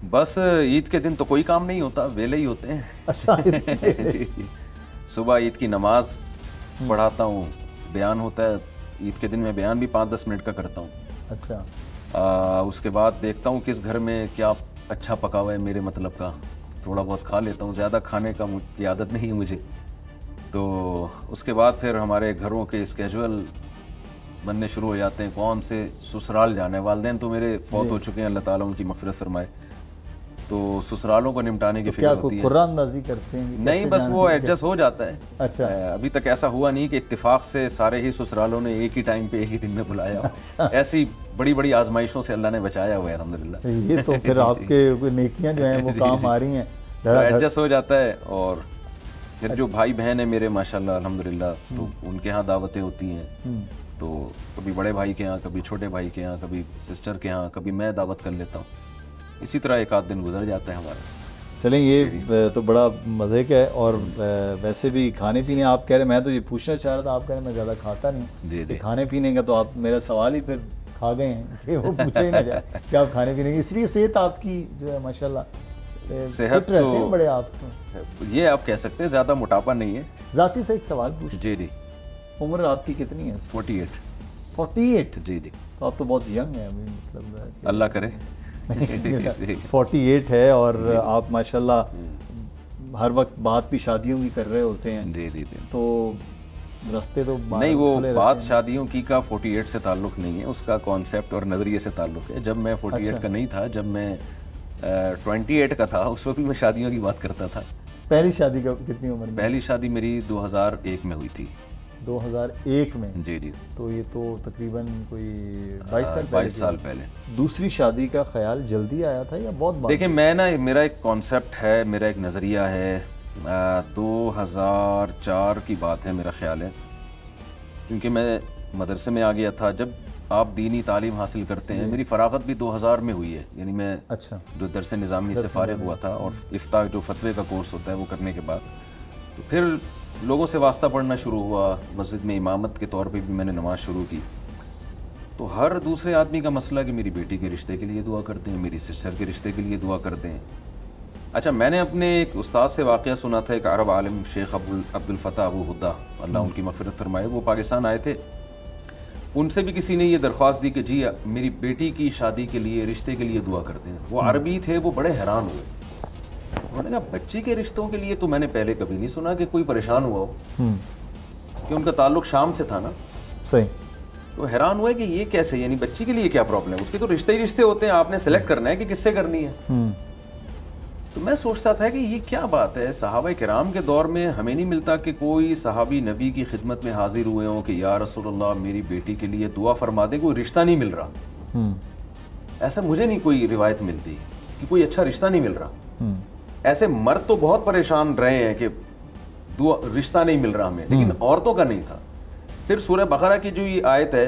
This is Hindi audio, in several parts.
बस ईद के दिन तो कोई काम नहीं होता, वेले ही होते हैं। अच्छा। जी जी। सुबह ईद की नमाज पढ़ाता हूँ, बयान होता है ईद के दिन। मैं बयान भी 5-10 मिनट का करता हूँ। अच्छा। उसके बाद देखता हूँ किस घर में क्या अच्छा पका हुआ है मेरे मतलब का, थोड़ा बहुत खा लेता हूँ। ज़्यादा खाने की आदत नहीं है मुझे। तो उसके बाद फिर हमारे घरों के स्केजुअल बनने शुरू हो जाते हैं। कौन से ससुराल जाना है, वालिदैन तो मेरे फौत हो चुके हैं, अल्लाह ताला उनकी मग़फ़िरत फरमाए। तो ससुरालों को निपटाने की फिक्र होती है। कुरान अंदाज़ी करते हैं? नहीं, बस वो एडजस्ट हो जाता है। अच्छा। अभी तक ऐसा हुआ नहीं कि इत्तेफाक से सारे ही ससुरालों ने एक ही टाइम पे एक ही दिन में बुलाया। अच्छा। ऐसी बड़ी बड़ी आजमाइशों से अल्लाह ने बचाया हुआ है अल्हम्दुलिल्लाह। ये तो फिर आपके नेकियां जो हैं वो काम आ रही हैं, एडजस्ट हो जाता है। और फिर जो भाई बहन है मेरे माशाल्लाह अल्हम्दुलिल्लाह, तो उनके यहाँ दावतें होती हैं। तो कभी बड़े भाई के यहाँ, कभी छोटे भाई के यहाँ, कभी सिस्टर के यहाँ, कभी मैं दावत कर लेता हूँ। इसी तरह एक आध दिन गुजर जाता है हमारा। चलें, ये तो बड़ा मज़े का है। और वैसे भी खाने पीने आप कह रहे, मैं तो ये पूछना चाह रहा था, आप कह रहे मैं ज़्यादा खाता नहीं। जी जी। खाने पीने का तो आप मेरा सवाल ही फिर खा गए हैं कि वो पूछा ही ना जाए कि आप खाने पीने की, इसलिए सेहत आपकी जो है माशाल्लाह सेहत रहते हैं तो बड़े। आप तो ये आप कह सकते हैं, ज़्यादा मोटापा नहीं है। ज़ाती से एक सवाल पूछ। जी जी। उम्र आपकी कितनी है? 48। 48? जी जी। तो आप तो बहुत यंग हैं अभी, मतलब अल्लाह करे। 48 है और आप माशाल्लाह हर वक्त बात भी शादियों की कर रहे होते हैं। जी जी जी। तो रास्ते तो नहीं, वो बात शादियों की का 48 से ताल्लुक़ नहीं है, उसका कॉन्सेप्ट और नज़रिए से ताल्लुक़ है। जब मैं 48 का नहीं था, जब मैं 28 का था, उस वक्त भी मैं शादियों की बात करता था। पहली शादी का कितनी उम्र में? पहली शादी मेरी 2001 में हुई थी। 2001 में? जी जी। तो ये तो तकरीबन कोई 22 साल पहले। दूसरी शादी का ख्याल जल्दी आया था या बहुत बात? देखिए, मैं ना, मेरा एक कॉन्सेप्ट है, मेरा एक नज़रिया है। 2004 की बात है मेरा ख्याल है, क्योंकि मैं मदरसे में आ गया था। जब आप दीनी तालीम हासिल करते हैं, मेरी फ़रागत भी 2000 में हुई है। यानी मैं अच्छा जो दरस निज़ामी से फ़ारिग हुआ था और इफ्ता जो फतवे का कोर्स होता है वो करने के बाद, तो फिर लोगों से वास्ता पढ़ना शुरू हुआ। मस्जिद में इमामत के तौर पे भी मैंने नमाज़ शुरू की। तो हर दूसरे आदमी का मसला कि मेरी बेटी के रिश्ते के लिए दुआ करते हैं, मेरी सिस्टर के रिश्ते के लिए दुआ करते हैं। अच्छा, मैंने अपने एक उस्ताद से वाक़या सुना था, एक अरब आलिम शेख अब्दुल फ़ताह अबू हुद्दा, अल्लाह उनकी मग़फ़िरत फ़रमाए। वो पाकिस्तान आए थे। उनसे भी किसी ने ये दरख्वास्त दी कि जी मेरी बेटी की शादी के लिए, रिश्ते के लिए दुआ करते हैं। वो अरबी थे, वो बड़े हैरान हुए। उन्होंने कहा, बच्ची के रिश्तों के लिए तो मैंने पहले कभी नहीं सुना कि कोई परेशान हुआ हो, कि उनका ताल्लुक़ शाम से था ना। सही। तो हैरान हुए कि ये कैसे, यानी बच्ची के लिए क्या प्रॉब्लम है? उसके तो रिश्ते ही रिश्ते होते हैं, आपने सेलेक्ट करना है कि किससे करनी है। तो मैं सोचता था कि ये क्या बात है। सहाबा किराम के दौर में हमें नहीं मिलता कि कोई सहाबी नबी की खिदमत में हाजिर हुए हों कि या रसूलुल्लाह मेरी बेटी के लिए दुआ फरमा दें, कोई रिश्ता नहीं मिल रहा। ऐसा मुझे नहीं कोई रिवायत मिलती कि कोई अच्छा रिश्ता नहीं मिल रहा। ऐसे मर्द तो बहुत परेशान रहे हैं कि दुआ, रिश्ता नहीं मिल रहा हमें, लेकिन औरतों का नहीं था। फिर सूरह बकरा की जो ये आयत है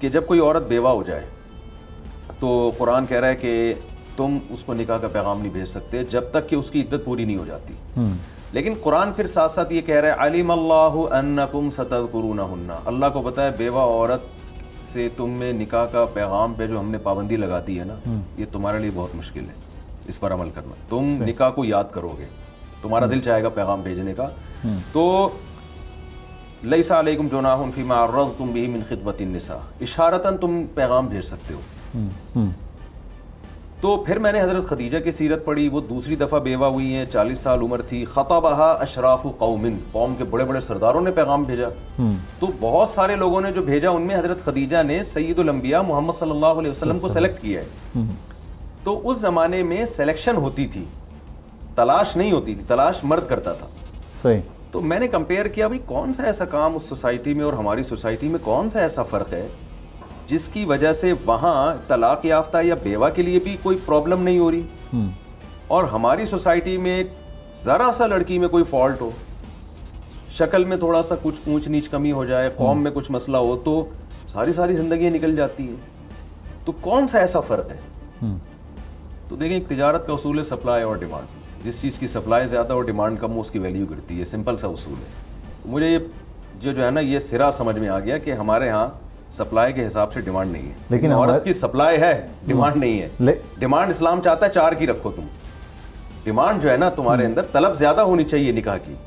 कि जब कोई औरत बेवा हो जाए तो कुरान कह रहा है कि तुम उसको निकाह का पैगाम नहीं भेज सकते जब तक कि उसकी इद्दत पूरी नहीं हो जाती। लेकिन कुरान फिर साथ साथ ये कह रहा है, अलिम अल्लाहु अन्नकुम सतज़कुरूनहुन्ना, अल्लाह को पता है बेवा औरत से तुम में निकाह का पैगाम पे जो हमने पाबंदी लगा दी है ना, ये तुम्हारे लिए बहुत मुश्किल है इस पर अमल करना। तुम निकाह को याद करोगे, तुम्हारा दिल चाहेगा पैगाम भेजने का। तो लैसा अलैकुम जुनाहुन फीमा अर्रज़्तुम बिही मिन खितबतिन निसा, इशारतन तुम पैगाम भेज सकते हो। तो फिर मैंने हज़रत खदीजा की सीरत पढ़ी। वो दूसरी दफ़ा बेवा हुई हैं, 40 साल उम्र थी। ख़तबहा अशराफ़ु क़ौमिन, कौम के बड़े बड़े सरदारों ने पैगाम भेजा। तो बहुत सारे लोगों ने जो भेजा, उनमें हज़रत खदीजा ने सय्यदुल अंबिया मोहम्मद सल्लल्लाहु अलैहि वसल्लम को सेलेक्ट किया है। तो उस ज़माने में सिलेक्शन होती थी, तलाश नहीं होती थी, तलाश मर्द करता था। सही। तो मैंने कंपेयर किया, भाई कौन सा ऐसा काम उस सोसाइटी में और हमारी सोसाइटी में कौन सा ऐसा फ़र्क है जिसकी वजह से वहाँ तलाक याफ्ता या बेवा के लिए भी कोई प्रॉब्लम नहीं हो रही, और हमारी सोसाइटी में ज़रा सा लड़की में कोई फॉल्ट हो, शक्ल में थोड़ा सा कुछ ऊंच नीच कमी हो जाए, कौम में कुछ मसला हो, तो सारी सारी ज़िंदगी निकल जाती हैं। तो कौन सा ऐसा फ़र्क है? तो देखें, एक तिजारत का उसूल है सप्लाई और डिमांड। जिस चीज़ की सप्लाई ज़्यादा और डिमांड कम हो उसकी वैल्यू गिरती है, सिंपल सा उसूल है। मुझे ये जो है ना, ये सिरा समझ में आ गया कि हमारे यहाँ सप्लाई के हिसाब से डिमांड नहीं है, लेकिन औरत की सप्लाई है, डिमांड नहीं है। डिमांड इस्लाम चाहता है 4 की रखो तुम, डिमांड जो है ना तुम्हारे अंदर तलब ज्यादा होनी चाहिए निकाह की।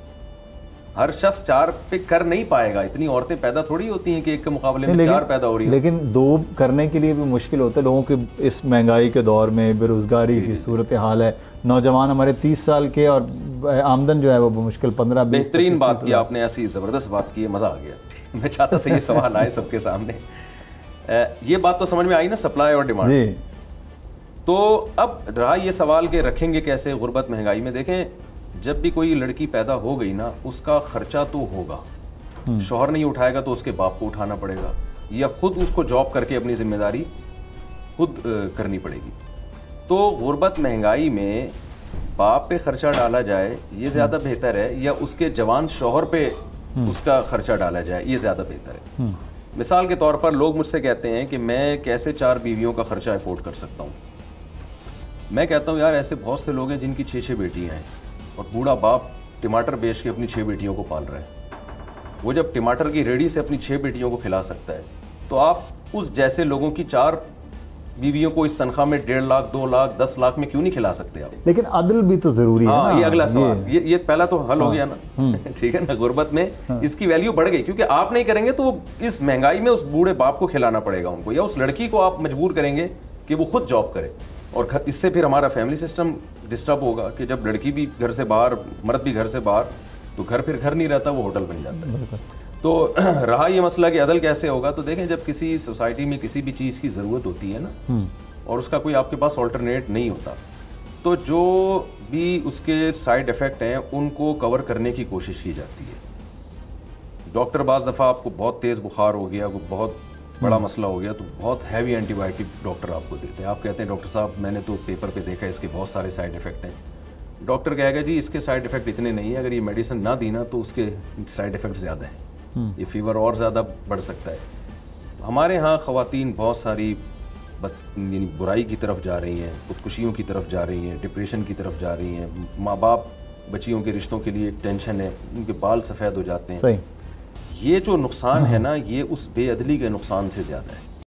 हर शख्स 4 पे कर नहीं पाएगा, इतनी औरतें पैदा थोड़ी होती हैं कि एक के मुकाबले में 4 पैदा हो रही है। लेकिन 2 करने के लिए भी मुश्किल होता है लोगों के, इस महंगाई के दौर में, बेरोजगारी की सूरत हाल है, नौजवान हमारे 30 साल के और आमदन जो है वो मुश्किल 15-20। बेहतरीन बात की आपने, ऐसी ज़बरदस्त बात की है, मज़ा आ गया। मैं चाहता था ये सवाल आए सबके सामने। ये बात तो समझ में आई ना, सप्लाई और डिमांड। तो अब रहा ये सवाल कि रखेंगे कैसे गुर्बत महंगाई में। देखें, जब भी कोई लड़की पैदा हो गई ना, उसका खर्चा तो होगा, शौहर नहीं उठाएगा तो उसके बाप को उठाना पड़ेगा, या खुद उसको जॉब करके अपनी जिम्मेदारी खुद करनी पड़ेगी। तो गुर्बत महंगाई में बाप पे खर्चा डाला जाए ये ज़्यादा बेहतर है, या उसके जवान शौहर पे उसका खर्चा डाला जाए ये ज़्यादा बेहतर है। मिसाल के तौर पर लोग मुझसे कहते हैं कि मैं कैसे 4 बीवियों का खर्चा अफोर्ड कर सकता हूँ। मैं कहता हूँ यार, ऐसे बहुत से लोग हैं जिनकी 6-6 बेटियाँ हैं और बूढ़ा बाप टमाटर बेच के अपनी 6 बेटियों को पाल रहा है। वो जब टमाटर की रेडी से अपनी 6 बेटियों को खिला सकता है, तो आप उस जैसे लोगों की 4 बीवियों को इस तनख्वाह में 1.5 लाख, 2 लाख, 10 लाख में क्यों नहीं खिला सकते आप? लेकिन अदल भी तो जरूरी है ना। ये अगला सवाल, ये पहला तो हल हो गया ना। ठीक है ना, गुर्बत में इसकी वैल्यू बढ़ गई, क्योंकि आप नहीं करेंगे तो इस महंगाई में उस बूढ़े बाप को खिलाना पड़ेगा उनको, या उस लड़की को आप मजबूर करेंगे कि वो खुद जॉब करे। और इससे फिर हमारा फैमिली सिस्टम डिस्टर्ब होगा कि जब लड़की भी घर से बाहर, मर्द भी घर से बाहर, तो घर फिर घर नहीं रहता, वो होटल बन जाता है। तो रहा ये मसला कि अदल कैसे होगा, तो देखें, जब किसी सोसाइटी में किसी भी चीज़ की ज़रूरत होती है ना, और उसका कोई आपके पास ऑल्टरनेट नहीं होता, तो जो भी उसके साइड इफ़ेक्ट हैं उनको कवर करने की कोशिश की जाती है। डॉक्टर बाज़ दफ़ा आपको बहुत तेज़ बुखार हो गया, वो बहुत बड़ा मसला हो गया, तो बहुत हैवी एंटीबायोटिक डॉक्टर आपको देते हैं। आप कहते हैं डॉक्टर साहब मैंने तो पेपर पे देखा है इसके बहुत सारे साइड इफ़ेक्ट हैं। डॉक्टर कहेगा जी इसके साइड इफ़ेक्ट इतने नहीं है, अगर ये मेडिसिन ना दी ना तो उसके साइड इफ़ेक्ट ज़्यादा हैं, ये फीवर और ज़्यादा बढ़ सकता है। हमारे यहाँ ख़वातीन बहुत सारी यानी बुराई की तरफ जा रही हैं, खुदकुशियों की तरफ जा रही हैं, डिप्रेशन की तरफ जा रही हैं। माँ बाप बच्चियों के रिश्तों के लिए एक टेंशन है, उनके बाल सफ़ेद हो जाते हैं। ये जो नुकसान है ना, ये उस बेअदली के नुकसान से ज़्यादा है।